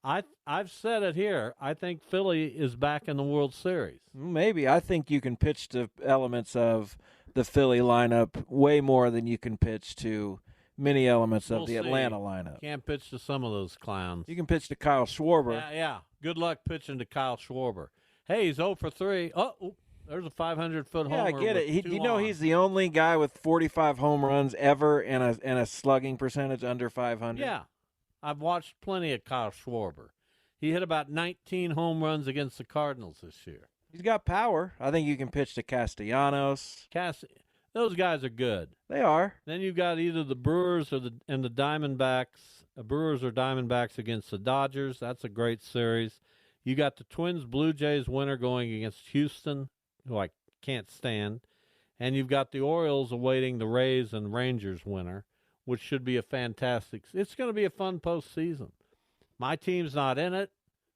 I've said it here. I think Philly is back in the World Series. Maybe. I think you can pitch to elements of the Philly lineup way more than you can pitch to many elements of We'll the see. Atlanta lineup. Can't pitch to some of those clowns. You can pitch to Kyle Schwarber. Yeah. Good luck pitching to Kyle Schwarber. Hey, he's 0 for 3. Oh, there's a 500-foot homer. Yeah, I get it. with two You know on. he's the only guy with 45 home runs ever and a slugging percentage under 500. Yeah. I've watched plenty of Kyle Schwarber. He hit about 19 home runs against the Cardinals this year. He's got power. I think you can pitch to Castellanos. Those guys are good. They are. Then you've got either the Brewers and the Diamondbacks. Brewers or Diamondbacks against the Dodgers. That's a great series. You got the Twins Blue Jays winner going against Houston, who I can't stand. And you've got the Orioles awaiting the Rays and Rangers winner, which should be a fantastic. It's going to be a fun postseason. My team's not in it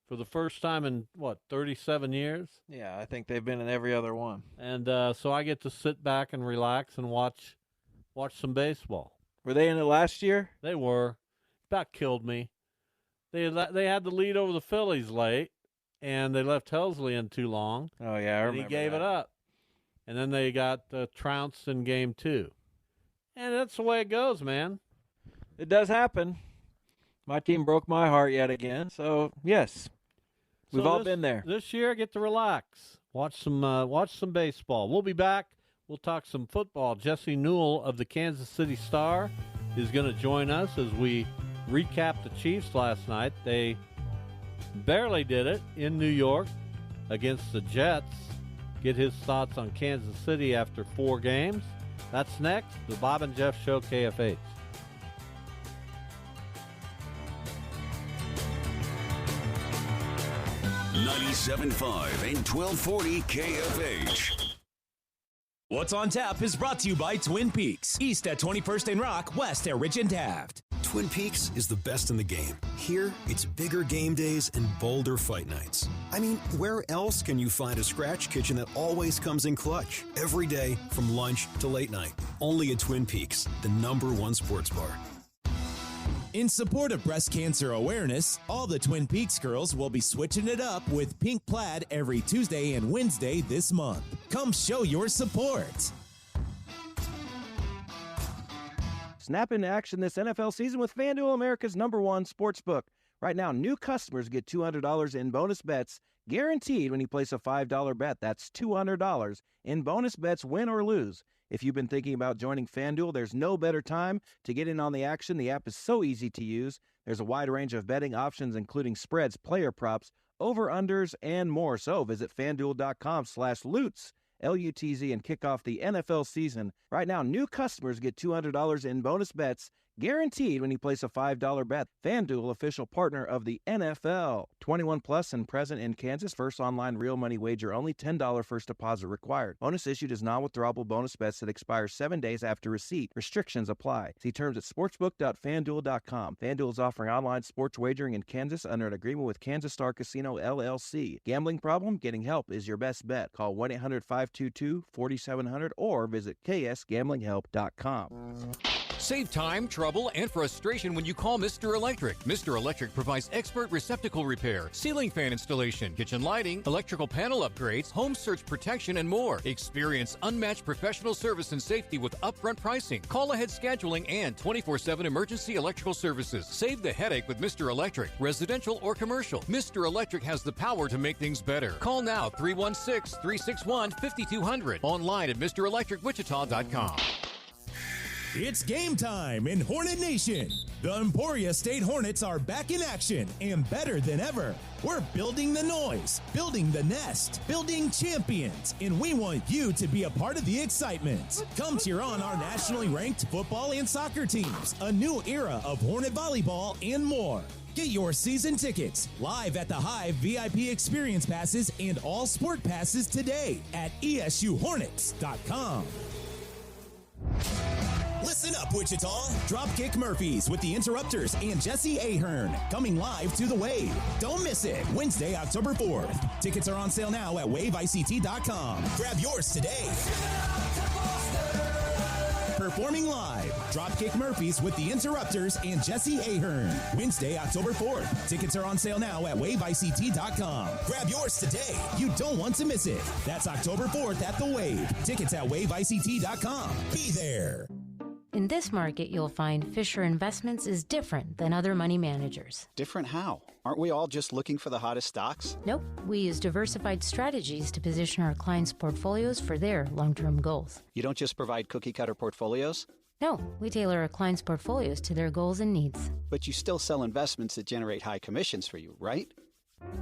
for the first time in, 37 years? Yeah, I think they've been in every other one. And so I get to sit back and relax and watch some baseball. Were they in it last year? They were. About killed me. They had the lead over the Phillies late, and they left Helsley in too long. Oh, yeah, I remember and he gave that. it up. And then they got trounced in game 2. And that's the way it goes, man. It does happen. My team broke my heart yet again, so yes. We've all been there. This year, I get to relax. Watch some baseball. We'll be back. We'll talk some football. Jesse Newell of the Kansas City Star is going to join us as we recap the Chiefs last night. They barely did it in New York against the Jets. Get his thoughts on Kansas City after 4 games. That's next. The Bob and Jeff Show, KFH. .97.5 and 1240 KFH. What's on Tap is brought to you by Twin Peaks. East at 21st and Rock, west at Ridge and Taft. Twin Peaks is the best in the game. Here, it's bigger game days and bolder fight nights. I mean, where else can you find a scratch kitchen that always comes in clutch? Every day, from lunch to late night. Only at Twin Peaks, the #1 sports bar. In support of breast cancer awareness, all the Twin Peaks girls will be switching it up with pink plaid every Tuesday and Wednesday this month. Come show your support. Snap into action this NFL season with FanDuel, America's #1 sportsbook. Right now, new customers get $200 in bonus bets guaranteed when you place a $5 bet. That's $200 in bonus bets, win or lose. If you've been thinking about joining FanDuel, there's no better time to get in on the action. The app is so easy to use. There's a wide range of betting options, including spreads, player props, over-unders, and more. So visit FanDuel.com/Lutz, L-U-T-Z, and kick off the NFL season. Right now, new customers get $200 in bonus bets guaranteed when you place a $5 bet. FanDuel, official partner of the NFL. 21 plus and present in Kansas. First online real money wager only. $10 first deposit required. Bonus issued is non-withdrawable bonus bets that expire 7 days after receipt. Restrictions apply. See terms at sportsbook.fanduel.com. FanDuel is offering online sports wagering in Kansas under an agreement with Kansas Star Casino, LLC. Gambling problem? Getting help is your best bet. Call 1-800-522-4700 or visit ksgamblinghelp.com. Save time, trouble, and frustration when you call Mr. Electric. Mr. Electric provides expert receptacle repair, ceiling fan installation, kitchen lighting, electrical panel upgrades, home surge protection, and more. Experience unmatched professional service and safety with upfront pricing, call-ahead scheduling, and 24/7 emergency electrical services. Save the headache with Mr. Electric, residential or commercial. Mr. Electric has the power to make things better. Call now, 316-361-5200. Online at MrElectricWichita.com. It's game time in Hornet Nation. The Emporia State Hornets are back in action and better than ever. We're building the noise, building the nest, building champions, and we want you to be a part of the excitement. Come cheer on our nationally ranked football and soccer teams, a new era of Hornet volleyball, and more. Get your season tickets live at the Hive VIP experience passes and all sport passes today at ESUHornets.com. Listen up, Wichita. Dropkick Murphys with the Interrupters and Jesse Ahern coming live to the Wave. Don't miss it. Wednesday, October 4th. Tickets are on sale now at WaveICT.com. Grab yours today. Performing live, Dropkick Murphys with the Interrupters and Jesse Ahern. Wednesday, October 4th. Tickets are on sale now at WaveICT.com. Grab yours today. You don't want to miss it. That's October 4th at the Wave. Tickets at WaveICT.com. Be there. In this market, you'll find Fisher Investments is different than other money managers. Different how? Aren't we all just looking for the hottest stocks? Nope. We use diversified strategies to position our clients' portfolios for their long-term goals. You don't just provide cookie-cutter portfolios? No, we tailor our clients' portfolios to their goals and needs. But you still sell investments that generate high commissions for you, right?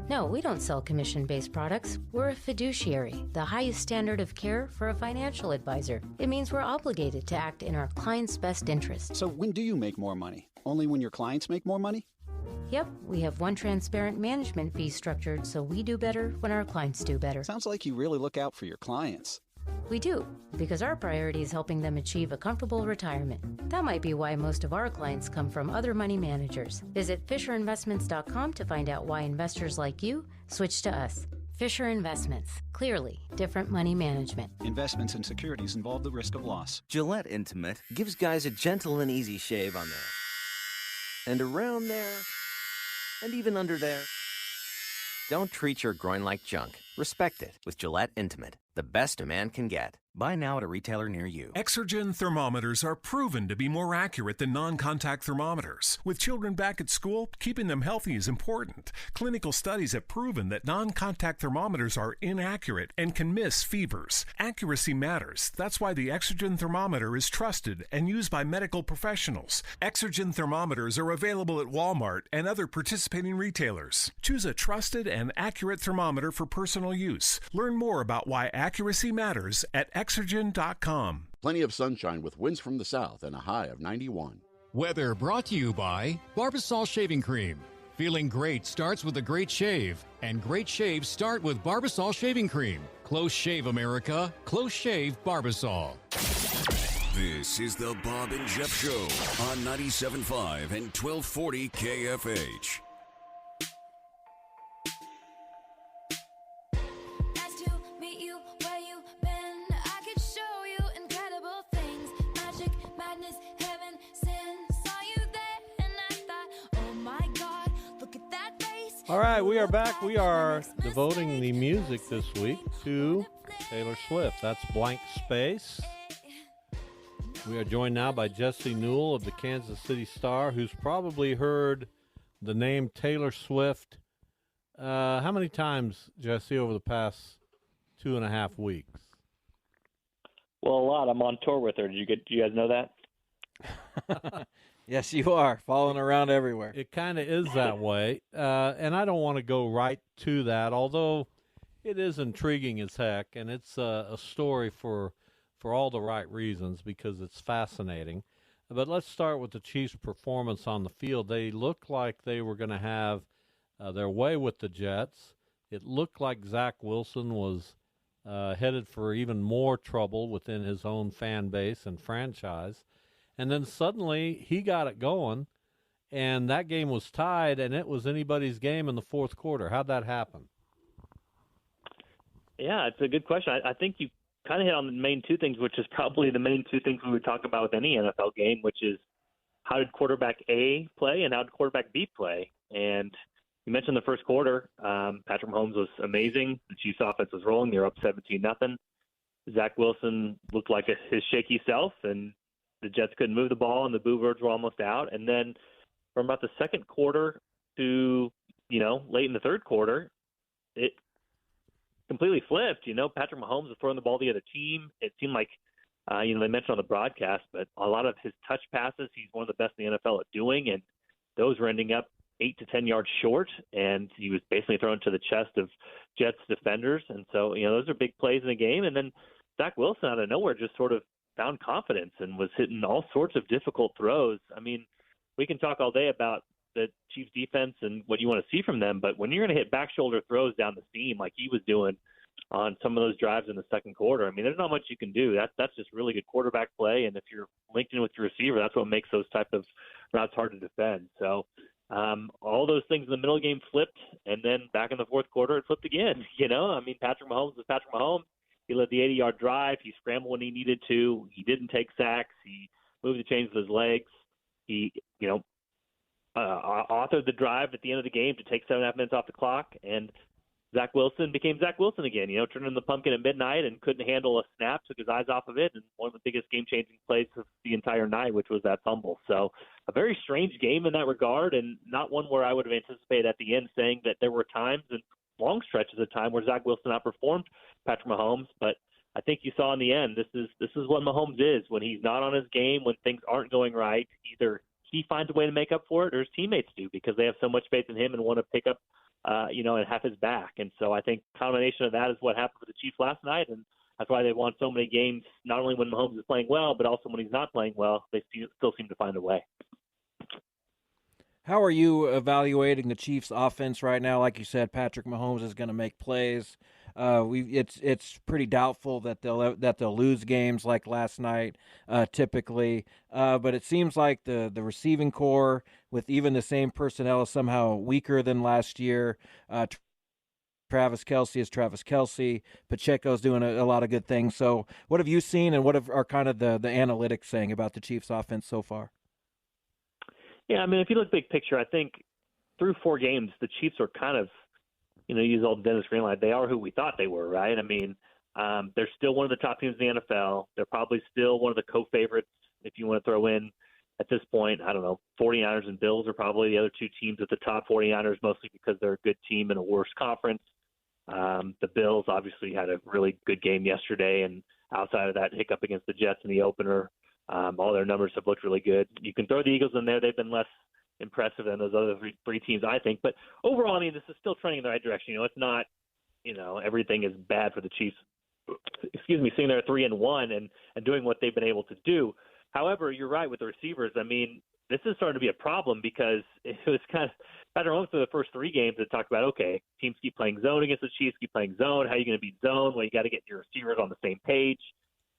No, we don't sell commission-based products. We're a fiduciary, the highest standard of care for a financial advisor. It means we're obligated to act in our clients' best interest. So when do you make more money? Only when your clients make more money? Yep, we have one transparent management fee structured so we do better when our clients do better. Sounds like you really look out for your clients. We do, because our priority is helping them achieve a comfortable retirement. That might be why most of our clients come from other money managers. Visit FisherInvestments.com to find out why investors like you switch to us. Fisher Investments. Clearly, different money management. Investments in securities involve the risk of loss. Gillette Intimate gives guys a gentle and easy shave on there. And around there. And even under there. Don't treat your groin like junk. Respect it with Gillette Intimate, the best a man can get. Buy now at a retailer near you. Exergen thermometers are proven to be more accurate than non-contact thermometers. With children back at school, keeping them healthy is important. Clinical studies have proven that non-contact thermometers are inaccurate and can miss fevers. Accuracy matters. That's why the Exergen thermometer is trusted and used by medical professionals. Exergen thermometers are available at Walmart and other participating retailers. Choose a trusted and accurate thermometer for personal use. Learn more about why accuracy matters at Exergen.com. Plenty of sunshine with winds from the south and a high of 91. Weather brought to you by Barbasol Shaving Cream. Feeling great starts with a great shave, and great shaves start with Barbasol Shaving Cream. Close shave, America. Close shave Barbasol. This is the Bob and Jeff Show on 97.5 and 1240 KFH. All right, we are back. We are devoting the music this week to Taylor Swift. That's Blank Space. We are joined now by Jesse Newell of the Kansas City Star, who's probably heard the name Taylor Swift how many times, Jesse, over the past 2.5 weeks? Well, a lot. I'm on tour with her. Do you guys know that? Yes, you are, following around everywhere. It kind of is that way, and I don't want to go right to that, although it is intriguing as heck, and it's a story for all the right reasons because it's fascinating. But let's start with the Chiefs' performance on the field. They looked like they were going to have their way with the Jets. It looked like Zach Wilson was headed for even more trouble within his own fan base and franchise. And then suddenly he got it going, and that game was tied, and it was anybody's game in the fourth quarter. How'd that happen? Yeah, it's a good question. I think you kind of hit on the main two things, which is probably the main two things we would talk about with any NFL game, which is how did quarterback A play and how did quarterback B play? And you mentioned the first quarter. Patrick Mahomes was amazing. The Chiefs' offense was rolling. They were up 17-0. Zach Wilson looked like his shaky self, and the Jets couldn't move the ball, and the Boo Birds were almost out. And then from about the second quarter to, late in the third quarter, it completely flipped. Patrick Mahomes was throwing the ball to the other team. It seemed like, they mentioned on the broadcast, but a lot of his touch passes, he's one of the best in the NFL at doing, and those were ending up 8 to 10 yards short, and he was basically thrown to the chest of Jets defenders. And so, those are big plays in the game. And then Zach Wilson out of nowhere just sort of found confidence and was hitting all sorts of difficult throws. I mean, we can talk all day about the Chiefs defense and what you want to see from them, but when you're going to hit back shoulder throws down the seam like he was doing on some of those drives in the second quarter, I mean, there's not much you can do. That's just really good quarterback play, and if you're linked in with your receiver, that's what makes those type of routes hard to defend. So all those things in the middle game flipped, and then back in the fourth quarter, it flipped again. I mean, Patrick Mahomes was Patrick Mahomes. He led the 80-yard drive. He scrambled when he needed to. He didn't take sacks. He moved the chains with his legs. He, authored the drive at the end of the game to take 7.5 minutes off the clock. And Zach Wilson became Zach Wilson again. Turned in the pumpkin at midnight and couldn't handle a snap, took his eyes off of it, and one of the biggest game-changing plays of the entire night, which was that fumble. So a very strange game in that regard, and not one where I would have anticipated at the end saying that there were times and long stretches of time where Zach Wilson outperformed Patrick Mahomes, but I think you saw in the end, this is what Mahomes is. When he's not on his game, when things aren't going right, either he finds a way to make up for it or his teammates do because they have so much faith in him and want to pick up, and have his back. And so I think combination of that is what happened for the Chiefs last night, and that's why they've won so many games, not only when Mahomes is playing well, but also when he's not playing well, they still seem to find a way. How are you evaluating the Chiefs' offense right now? Like you said, Patrick Mahomes is going to make plays. It's pretty doubtful that they'll lose games like last night, typically. But it seems like the receiving core, with even the same personnel, is somehow weaker than last year. Travis Kelce is Travis Kelce. Pacheco's doing a lot of good things. So, what have you seen, and what are kind of the analytics saying about the Chiefs' offense so far? Yeah, I mean, if you look big picture, I think through 4 games, the Chiefs are kind of, use old Dennis Greenline, they are who we thought they were, right? I mean, they're still one of the top teams in the NFL. They're probably still one of the co-favorites, if you want to throw in, at this point, I don't know, 49ers and Bills are probably the other 2 teams at the top. 49ers mostly because they're a good team in a worse conference. The Bills obviously had a really good game yesterday, and outside of that hiccup against the Jets in the opener, all their numbers have looked really good. You can throw the Eagles in there. They've been less impressive than those other three teams, I think. But overall, I mean, this is still trending in the right direction. It's not, everything is bad for the Chiefs. Sitting there 3-1 and doing what they've been able to do. However, you're right with the receivers. I mean, this is starting to be a problem because it was kind of Patrick Mahomes for the first 3 games that talked about, okay, teams keep playing zone against the Chiefs, keep playing zone. How are you going to beat zone? Well, you got to get your receivers on the same page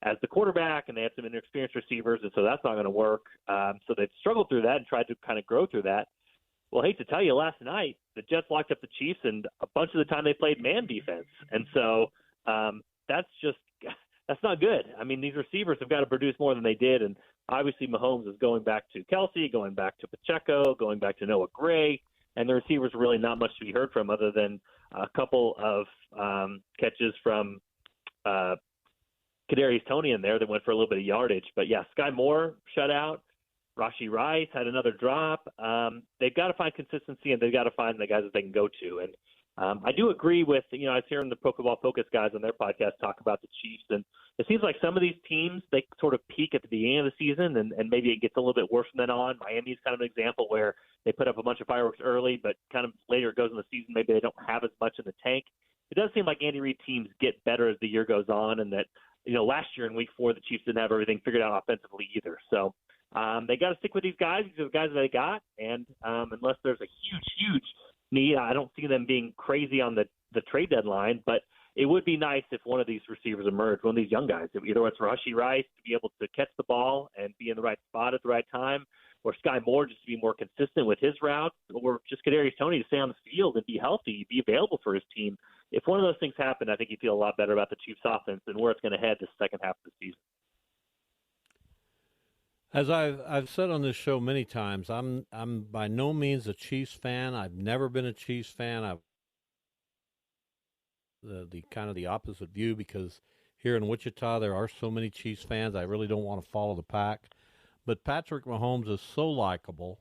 as the quarterback, and they have some inexperienced receivers, and so that's not going to work. So they've struggled through that and tried to kind of grow through that. Well, I hate to tell you, last night the Jets locked up the Chiefs, and a bunch of the time they played man defense, and so that's not good. I mean, these receivers have got to produce more than they did, and obviously Mahomes is going back to Kelce, going back to Pacheco, going back to Noah Gray, and the receivers are really not much to be heard from other than a couple of catches from Kadarius Toney in there that went for a little bit of yardage. But, yeah, Sky Moore shut out. Rashee Rice had another drop. They've got to find consistency, and they've got to find the guys that they can go to. And I do agree with, I was hearing the Pro Football Focus guys on their podcast talk about the Chiefs, and it seems like some of these teams, they sort of peak at the beginning of the season, and maybe it gets a little bit worse from then on. Miami's kind of an example where they put up a bunch of fireworks early, but kind of later it goes in the season, maybe they don't have as much in the tank. It does seem like Andy Reid teams get better as the year goes on, and that, last year in Week 4, the Chiefs didn't have everything figured out offensively either. So they got to stick with these guys. These are the guys that they got, and unless there's a huge need, I don't see them being crazy on the trade deadline, but it would be nice if one of these receivers emerged, one of these young guys. Either it's Rashee Rice to be able to catch the ball and be in the right spot at the right time, or Sky Moore just to be more consistent with his routes, or just Kadarius Toney to stay on the field and be healthy, be available for his team. If one of those things happen, I think you feel a lot better about the Chiefs' offense and where it's going to head the second half of the season. As I've said on this show many times, I'm by no means a Chiefs fan. I've never been a Chiefs fan. I've the kind of the opposite view because here in Wichita there are so many Chiefs fans. I really don't want to follow the pack. But Patrick Mahomes is so likable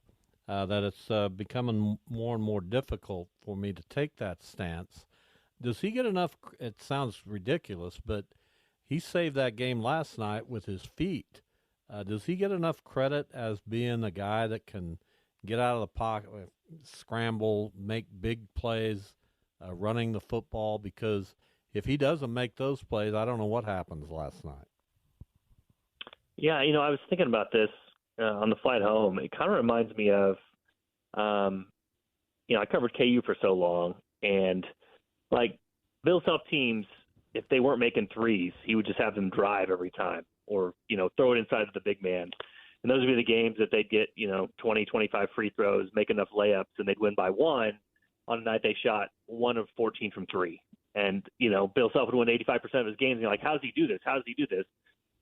that it's becoming more and more difficult for me to take that stance. Does he get enough? It sounds ridiculous, but he saved that game last night with his feet. Does he get enough credit as being a guy that can get out of the pocket, scramble, make big plays, running the football? Because if he doesn't make those plays, I don't know what happens last night. Yeah, I was thinking about this on the flight home. It kind of reminds me of, I covered KU for so long, and like Bill Self teams, if they weren't making threes, he would just have them drive every time, or throw it inside of the big man. And those would be the games that they'd get 20, 25 free throws, make enough layups, and they'd win by 1 on a night they shot 1 of 14 from 3. And Bill Self would win 85% of his games. And you're like, how does he do this? How does he do this?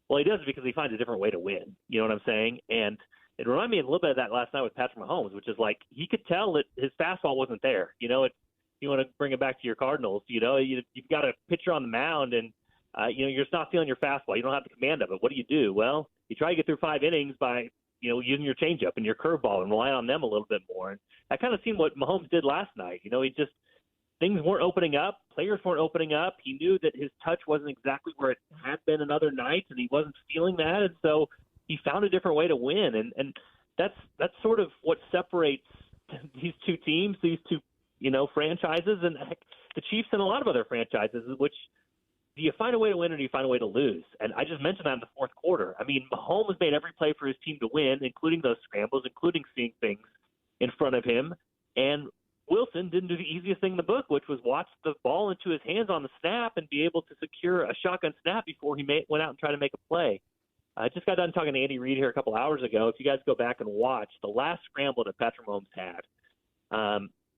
Well, he does it because he finds a different way to win. You know what I'm saying? And it reminded me a little bit of that last night with Patrick Mahomes, which is like he could tell that his fastball wasn't there. You want to bring it back to your Cardinals. You've got a pitcher on the mound, and you're just not feeling your fastball. You don't have the command of it. What do? Well, you try to get through 5 innings by using your changeup and your curveball and relying on them a little bit more. And I kind of seen what Mahomes did last night. Things weren't opening up. Players weren't opening up. He knew that his touch wasn't exactly where it had been in other nights, and he wasn't feeling that. And so he found a different way to win. And that's sort of what separates these two teams, these two, franchises, and heck, the Chiefs and a lot of other franchises, which do you find a way to win or do you find a way to lose? And I just mentioned that in the fourth quarter. I mean, Mahomes made every play for his team to win, including those scrambles, including seeing things in front of him, and Wilson didn't do the easiest thing in the book, which was watch the ball into his hands on the snap and be able to secure a shotgun snap before he went out and tried to make a play. I just got done talking to Andy Reid here a couple hours ago. If you guys go back and watch, the last scramble that Patrick Mahomes had,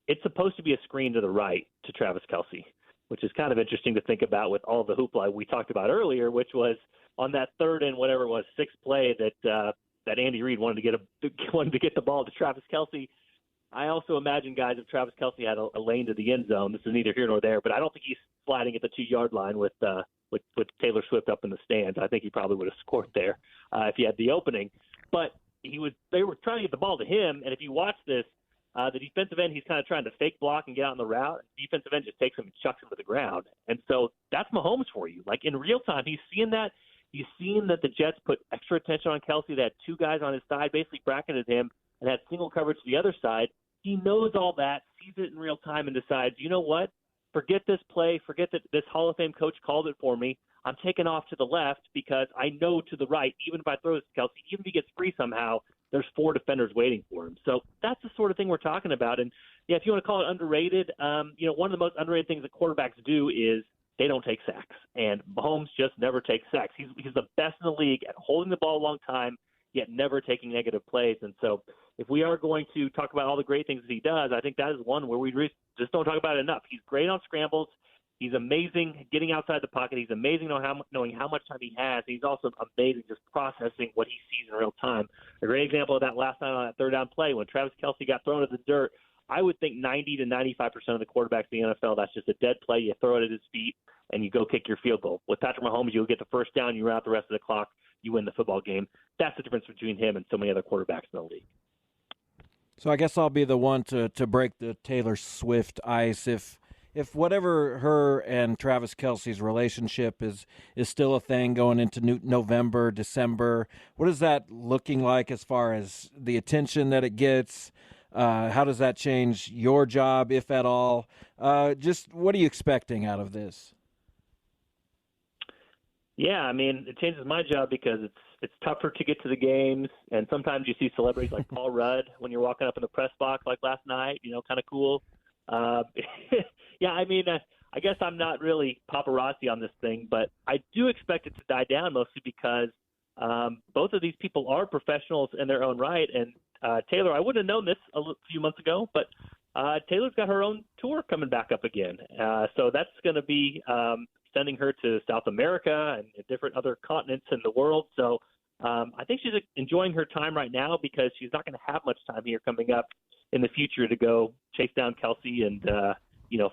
it's supposed to be a screen to the right to Travis Kelce, which is kind of interesting to think about with all the hoopla we talked about earlier, which was on that third and whatever it was, sixth play that Andy Reid wanted to get the ball to Travis Kelce. I also imagine, guys, if Travis Kelce had a lane to the end zone, this is neither here nor there, but I don't think he's sliding at the 2-yard line with Taylor Swift up in the stands. I think he probably would have scored there if he had the opening. But they were trying to get the ball to him, and if you watch this, the defensive end, he's kind of trying to fake block and get out in the route. The defensive end just takes him and chucks him to the ground. And so that's Mahomes for you. Like in real time, he's seeing that. He's seeing that the Jets put extra attention on Kelce. They had two guys on his side, basically bracketed him, and had single coverage to the other side. He knows all that, sees it in real time, and decides, you know what? Forget this play. Forget that this Hall of Fame coach called it for me. I'm taking off to the left because I know to the right, even if I throw this to Kelce, even if he gets free somehow, there's 4 defenders waiting for him. So that's the sort of thing we're talking about. And, yeah, if you want to call it underrated, one of the most underrated things that quarterbacks do is they don't take sacks. And Mahomes just never takes sacks. He's the best in the league at holding the ball a long time, yet never taking negative plays. And so if we are going to talk about all the great things that he does, I think that is one where we just don't talk about it enough. He's great on scrambles. He's amazing getting outside the pocket. He's amazing knowing how much time he has. He's also amazing just processing what he sees in real time. A great example of that last night on that third down play when Travis Kelce got thrown to the dirt. I would think 90 to 95% of the quarterbacks in the NFL, that's just a dead play. You throw it at his feet, and you go kick your field goal. With Patrick Mahomes, you'll get the first down, you run out the rest of the clock, you win the football game. That's the difference between him and so many other quarterbacks in the league. So I guess I'll be the one to break the Taylor Swift ice if whatever her and Travis Kelce's relationship is still a thing going into November, December. What is that looking like as far as the attention that it gets? How does that change your job, if at all? Just what are you expecting out of this? Yeah, I mean, it changes my job because it's tougher to get to the games, and sometimes you see celebrities like Paul Rudd when you're walking up in the press box like last night, kind of cool. Yeah, I mean, I guess I'm not really paparazzi on this thing, but I do expect it to die down mostly because both of these people are professionals in their own right. And Taylor, I wouldn't have known this a few months ago, but Taylor's got her own tour coming back up again. So that's going to be sending her to South America and different other continents in the world. So I think she's enjoying her time right now because she's not going to have much time here coming up in the future to go chase down Kelce and,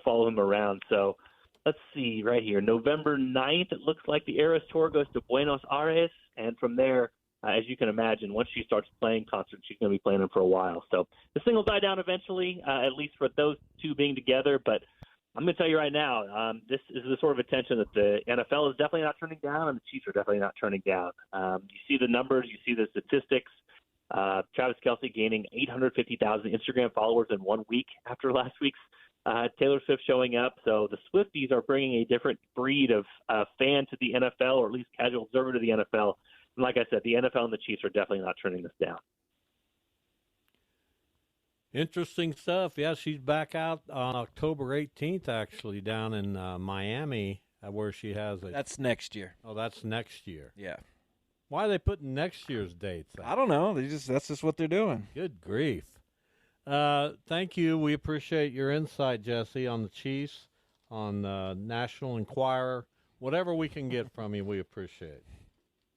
follow him around. So let's see right here. November 9th, it looks like the Eras Tour goes to Buenos Aires. And from there, as you can imagine, once she starts playing concerts, she's going to be playing them for a while. So this thing will die down eventually, at least for those two being together. But I'm going to tell you right now, this is the sort of attention that the NFL is definitely not turning down, and the Chiefs are definitely not turning down. You see the numbers, you see the statistics. Travis Kelce gaining 850,000 Instagram followers in 1 week after last week's Taylor Swift showing up. So the Swifties are bringing a different breed of fan to the NFL, or at least casual observer to the NFL. And like I said, the NFL and the Chiefs are definitely not turning this down. Interesting stuff. Yeah, she's back out on October 18th, actually, down in Miami, where she has a... That's next year. Oh, that's next year. Yeah. Why are they putting next year's dates out? I don't know. That's just what they're doing. Good grief. Thank you. We appreciate your insight, Jesse, on the Chiefs, on National Enquirer. Whatever we can get from you, we appreciate.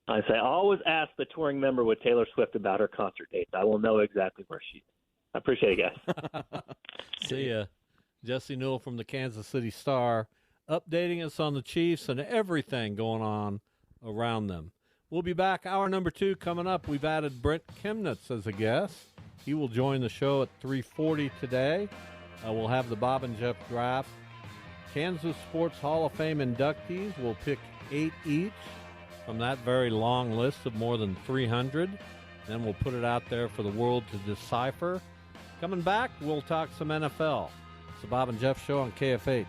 I say, always ask the touring member with Taylor Swift about her concert dates. I will know exactly where she is. I appreciate it, guys. See ya. Jesse Newell from the Kansas City Star, updating us on the Chiefs and everything going on around them. We'll be back. Hour number 2 coming up. We've added Brent Chemnitz as a guest. He will join the show at 3:40 today. We'll have the Bob and Jeff draft. Kansas Sports Hall of Fame inductees. We'll pick 8 each from that very long list of more than 300. Then we'll put it out there for the world to decipher. Coming back, we'll talk some NFL. It's the Bob and Jeff Show on KFH.